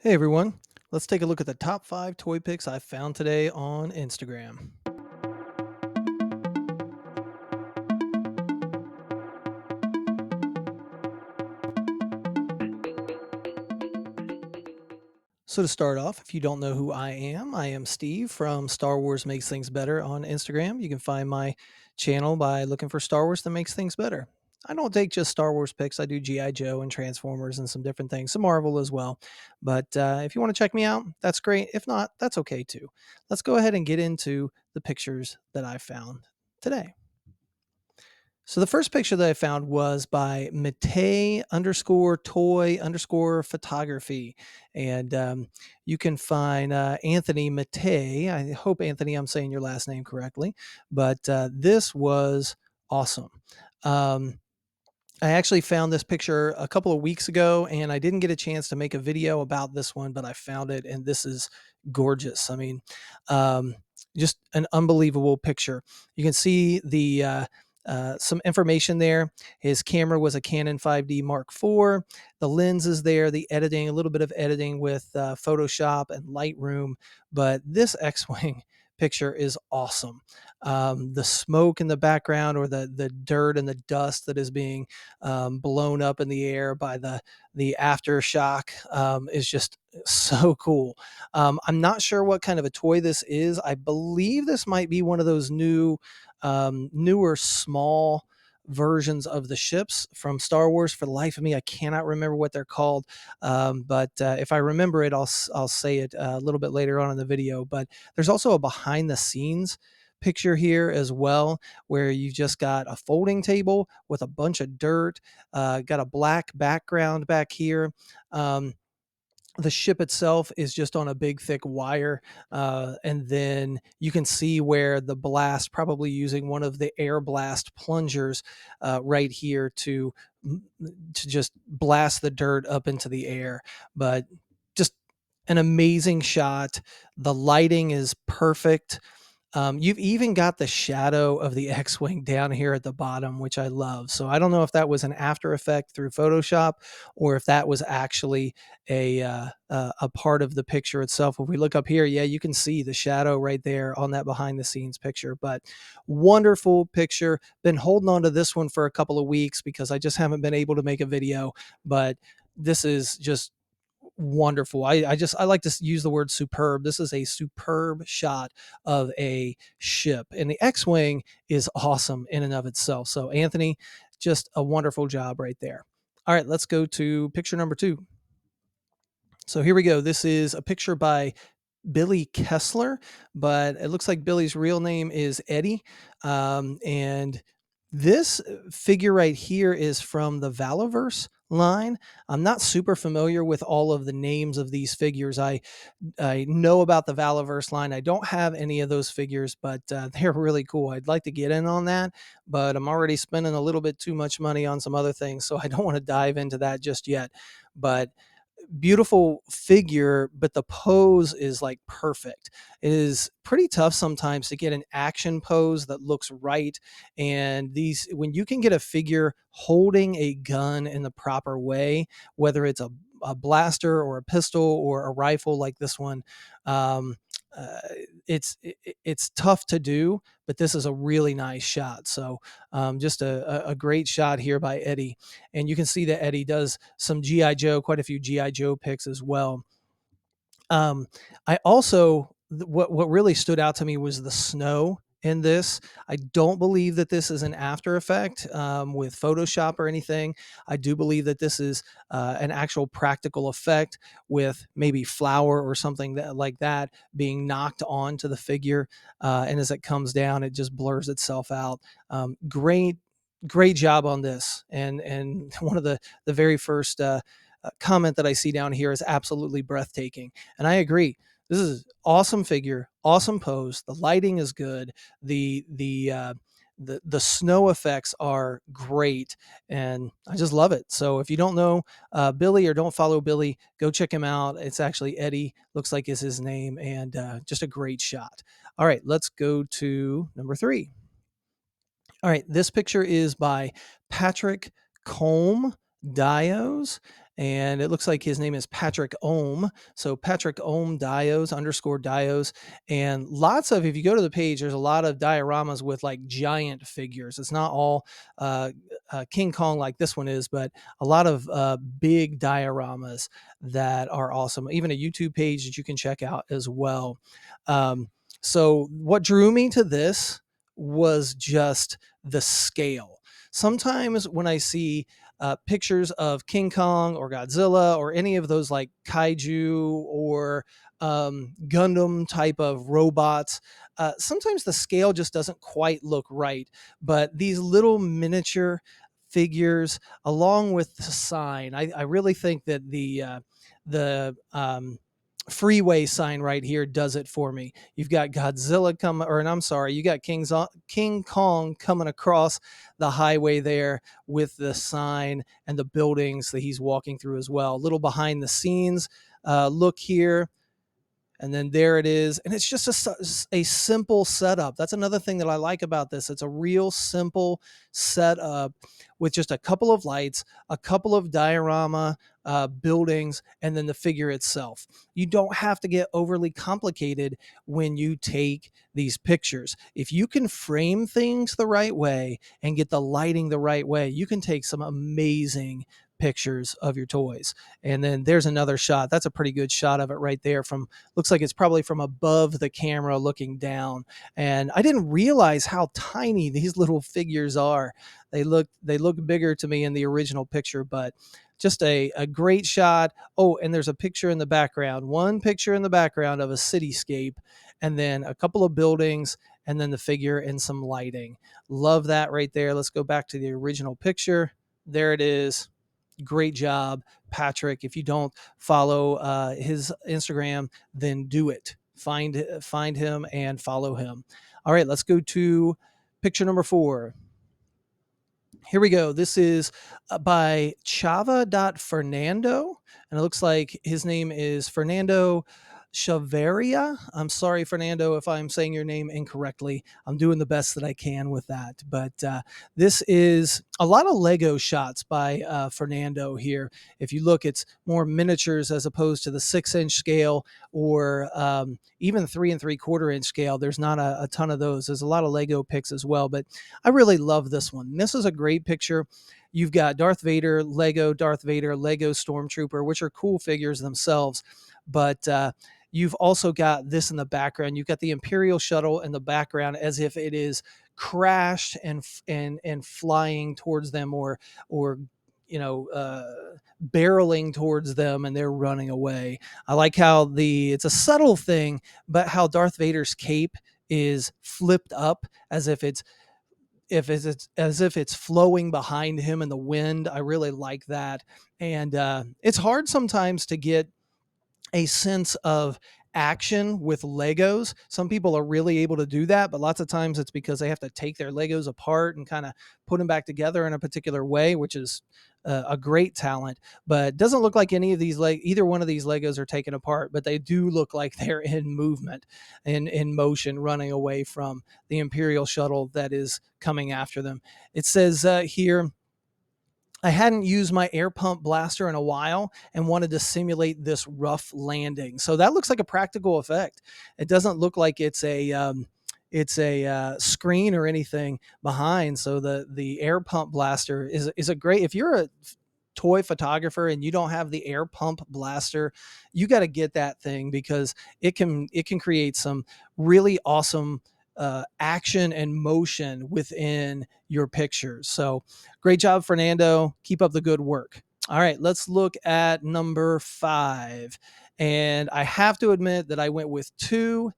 Hey everyone, let's take a look at the top 5 toy pics I found today on Instagram. So, to start off, if you don't know who I am Steve from Star Wars Makes Things Better on Instagram. You can find my channel by looking for Star Wars that makes things better. I don't take just Star Wars pics, I do G.I. Joe and Transformers and some different things, some Marvel as well. But if you want to check me out, that's great. If not, that's okay too. Let's go ahead and get into the pictures that I found today. So the first picture that I found was by Matei underscore toy underscore photography. And you can find Anthony Matei. I hope, Anthony, I'm saying your last name correctly. But this was awesome. Um, I actually found this picture a couple of weeks ago and I didn't get a chance to make a video about this one, but I found it and this is gorgeous. I mean, um, just an unbelievable picture. You can see the some information there. His camera was a Canon 5D Mark IV. The lens is there, the editing, a little bit of editing with Photoshop and Lightroom. But this X Wing picture is awesome. The smoke in the background, or the dirt and the dust that is being blown up in the air by the aftershock, is just so cool. I'm not sure what kind of a toy this is. I believe this might be one of those newer small versions of the ships from Star Wars. For the life of me, I cannot remember what they're called. But if I remember it, I'll say it a little bit later on in the video. But there's also a behind the scenes picture here as well, where you've just got a folding table with a bunch of dirt, got a black background back here. Um, the ship itself is just on a big thick wire, and then you can see where the blast, probably using one of the air blast plungers right here to just blast the dirt up into the air. But just an amazing shot. The lighting is perfect. You've even got the shadow of the X-wing down here at the bottom, which I love. So I don't know if that was an after effect through Photoshop, or if that was actually a part of the picture itself. If we look up here, yeah, you can see the shadow right there on that behind the scenes picture. But wonderful picture. Been holding on to this one for a couple of weeks because I just haven't been able to make a video. But this is just wonderful. I like to use the word superb. This is a superb shot of a ship, and the X-wing is awesome in and of itself. So Anthony, just a wonderful job right there. All right, let's go to picture number 2. So here we go. This is a picture by Billy Kessler, but it looks like Billy's real name is Eddie. And this figure right here is from the Valaverse line. I'm not super familiar with all of the names of these figures. I know about the Valaverse line. I don't have any of those figures, but they're really cool. I'd like to get in on that, but I'm already spending a little bit too much money on some other things, so I don't want to dive into that just yet. But beautiful figure, but the pose is like perfect. It is pretty tough sometimes to get an action pose that looks right. And these, when you can get a figure holding a gun in the proper way, whether it's a blaster or a pistol or a rifle like this one, um, uh, it's tough to do, but this is a really nice shot. So just a great shot here by Eddie. And you can see that Eddie does some GI Joe, quite a few GI Joe pics as well. Um, I also, what really stood out to me was the snow in this. I don't believe that this is an after effect with Photoshop or anything. I do believe that this is an actual practical effect with maybe flour or something like that being knocked onto the figure, and as it comes down, it just blurs itself out. Great job on this. And one of the very first comment that I see down here is absolutely breathtaking. And I agree. This is awesome figure, awesome pose. The lighting is good. The snow effects are great, and I just love it. So if you don't know Billy, or don't follow Billy, go check him out. It's actually Eddie, looks like is his name, and just a great shot. All right, let's go to number 3. All right, this picture is by Patrick Combe Dios, and it looks like his name is Patrick Ohm. So Patrick Ohm Dios underscore Dios, and lots of, if you go to the page, there's a lot of dioramas with like giant figures. It's not all uh, King Kong like this one is, but a lot of big dioramas that are awesome. Even a YouTube page that you can check out as well. So what drew me to this was just the scale. Sometimes when I see pictures of King Kong or Godzilla or any of those like kaiju or Gundam type of robots, sometimes the scale just doesn't quite look right. But these little miniature figures, along with the sign, I really think that the freeway sign right here does it for me. You've got Godzilla coming, or I'm sorry, you got King Kong coming across the highway there with the sign and the buildings that he's walking through as well. A little behind the scenes look here. And then there it is. And it's just a simple setup. That's another thing that I like about this. It's a real simple setup with just a couple of lights, a couple of diorama buildings, and then the figure itself. You don't have to get overly complicated when you take these pictures. If you can frame things the right way and get the lighting the right way, you can take some amazing pictures of your toys. And then there's another shot. That's a pretty good shot of it right there, from, looks like it's probably from above the camera looking down. And I didn't realize how tiny these little figures are. They look bigger to me in the original picture, but just a great shot. Oh, and there's a picture in the background, one picture in the background of a cityscape, and then a couple of buildings, and then the figure and some lighting. Love that right there. Let's go back to the original picture. There it is. Great job, Patrick. If you don't follow his Instagram, then do it. Find him and follow him. All right, let's go to picture number 4. Here we go. This is by Chava.Fernando, and it looks like his name is Fernando Chaveria. I'm sorry, Fernando, if I'm saying your name incorrectly. I'm doing the best that I can with that. But this is a lot of Lego shots by Fernando here. If you look, it's more miniatures as opposed to the 6-inch scale or even 3 3/4 inch scale. There's not a ton of those. There's a lot of Lego pics as well, but I really love this one. This is a great picture. You've got Darth Vader, Lego Stormtrooper, which are cool figures themselves. But you've also got this in the background. You've got the Imperial shuttle in the background as if it is crashed and flying towards them, or you know barreling towards them, and they're running away. I like how it's a subtle thing, but how Darth Vader's cape is flipped up as if it's flowing behind him in the wind. I really like that. And it's hard sometimes to get a sense of action with Legos. Some people are really able to do that, but lots of times it's because they have to take their Legos apart and kind of put them back together in a particular way, which is a great talent. But it doesn't look like any of these, either one of these Legos are taken apart, but they do look like they're in movement and in motion, running away from the Imperial shuttle that is coming after them. It says here, I hadn't used my air pump blaster in a while and wanted to simulate this rough landing. So that looks like a practical effect. It doesn't look like it's a screen or anything behind. So the air pump blaster is a great, if you're a toy photographer and you don't have the air pump blaster, you got to get that thing, because it can create some really awesome action and motion within your pictures. So great job, Fernando. Keep up the good work. All right, let's look at number 5. And I have to admit that I went with 2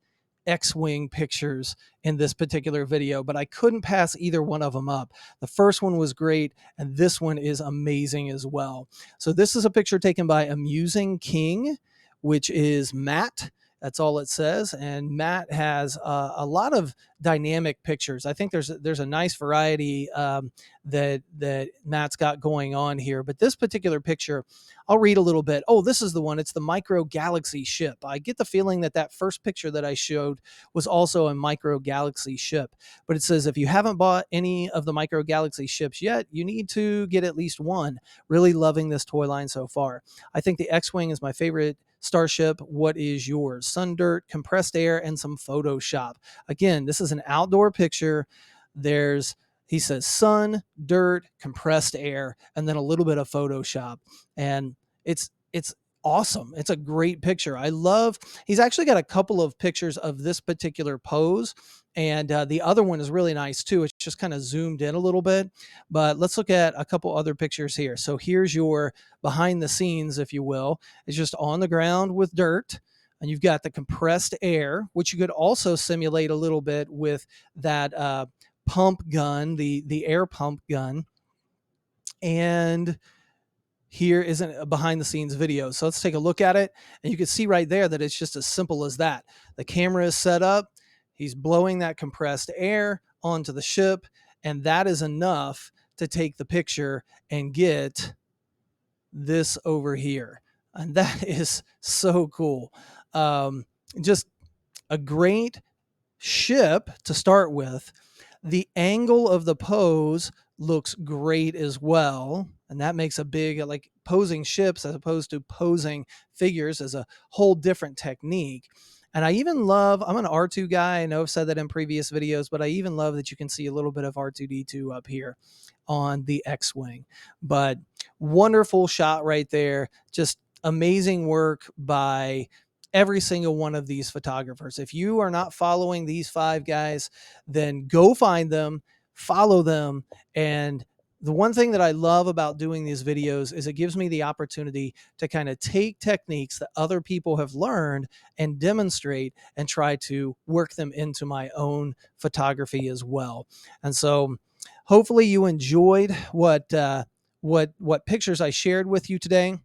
X-Wing pictures in this particular video, but I couldn't pass either one of them up. The first one was great, and this one is amazing as well. So this is a picture taken by Amusing King, which is Matt. That's all it says. And Matt has a lot of dynamic pictures. I think there's a nice variety that Matt's got going on here. But this particular picture, I'll read a little bit. Oh, this is the one. It's the micro galaxy ship. I get the feeling that that first picture that I showed was also a micro galaxy ship. But it says if you haven't bought any of the micro galaxy ships yet, you need to get at least one. Really loving this toy line so far. I think the X-Wing is my favorite starship. What is yours? Sun, dirt, compressed air, and some Photoshop. Again, this is an outdoor picture. There's he says sun, dirt, compressed air, and then a little bit of Photoshop. And it's awesome. It's a great picture. I love he's actually got a couple of pictures of this particular pose. And the other one is really nice too. It's just kind of zoomed in a little bit. But let's look at a couple other pictures here. So here's your behind the scenes, if you will. It's just on the ground with dirt. And you've got the compressed air, which you could also simulate a little bit with that pump gun, the air pump gun. And here is a behind the scenes video. So let's take a look at it. And you can see right there that it's just as simple as that. The camera is set up. He's blowing that compressed air onto the ship. And that is enough to take the picture and get this over here. And that is so cool. Just a great ship to start with. The angle of the pose looks great as well. And that makes a big, like posing ships as opposed to posing figures as a whole different technique. And I even love, I'm an R2 guy. I know I've said that in previous videos, but I even love that you can see a little bit of R2D2 up here on the X-Wing. But wonderful shot right there. Just amazing work by every single one of these photographers. If you are not following these 5 guys, then go find them, follow them. And the one thing that I love about doing these videos is it gives me the opportunity to kind of take techniques that other people have learned and demonstrate and try to work them into my own photography as well. And so hopefully you enjoyed what pictures I shared with you today.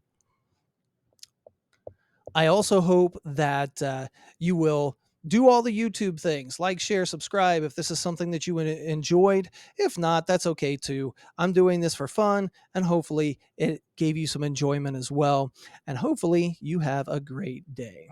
I also hope that you will do all the YouTube things, like, share, subscribe if this is something that you enjoyed. If not, that's okay too. I'm doing this for fun, and hopefully it gave you some enjoyment as well. And hopefully you have a great day.